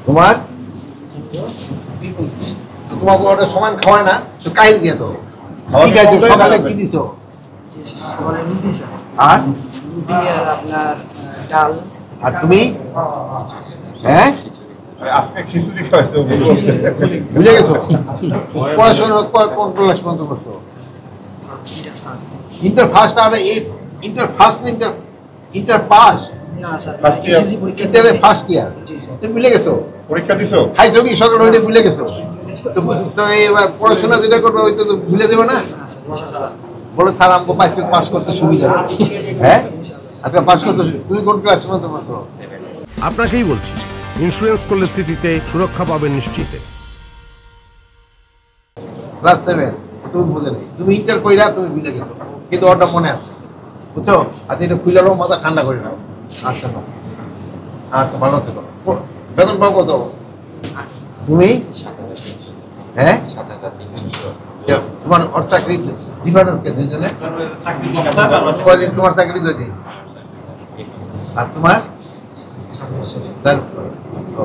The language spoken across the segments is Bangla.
তোমার তোমাকে ওটা সমান খাওয়ায় না তো কাহিল গিয়ে তো ঠিক আছে সকালে কি দিছো সকালে রুটি স্যার আর রুটি আর আপনার ডাল আর তুমি হ্যাঁ আজকে খিচুড়ি খাওয়াইছো বুঝে গেছো পড়াশোনা কোন ক্লাস পর্যন্ত করছো ইন্টার ফার্স্ট আর ইন্টার ফার্স্ট ইন্টার পাস না স্যার First year. এসএসসি পরীক্ষা ইন্টারে ফার্স্ট ইয়ার জি স্যার তুমি ভুলে গেছো পরীক্ষা দিছো খাইছো কি সকাল হইলে ভুলে গেছো তো এবার পড়াশোনা যেটা করবে ওই তো ভুলে দেবো না না স্যার ইনশাআল্লাহ বলো স্যার আমাকে বাইসকে পাস করতে সুবিধা হ্যাঁ আচ্ছা পাস করতে তুমি কোন ক্লাস পর্যন্ত পড়ছো আপনাকেই বলছি ইন্স্যুরেন্স করলে সিটিতে সুরক্ষা পাবেন নিশ্চিত। ক্লাস 7 তুমি বুঝে নেই তুমি ইন্টার কইরা তুমি ভুলে গেছো কিন্তু ওটা মনে আছে বুঝছো আজ এটা খুইলারও মাথা ঠান্ডা করে নাও আচ্ছা না আচ্ছা ভালো থেকো বেতন পাবো কত তুমি হ্যাঁ তোমার ওর চাকরি ডিফারেন্স কে দুজনে কয়দিন তোমার চাকরি কয়দিন আর তোমার তার ও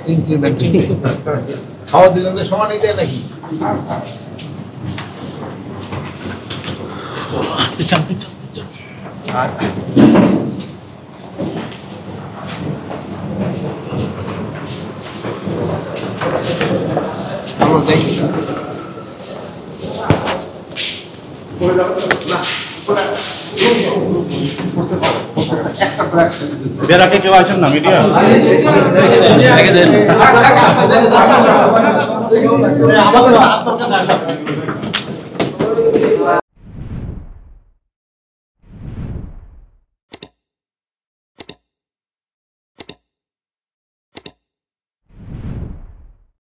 ইনক্রিমেন্ট খাওয়া দুজনে সমানই দেয় নাকি আর আমরা যাই বেরাকে কেউ আসেন না মিডিয়া রেখে দেন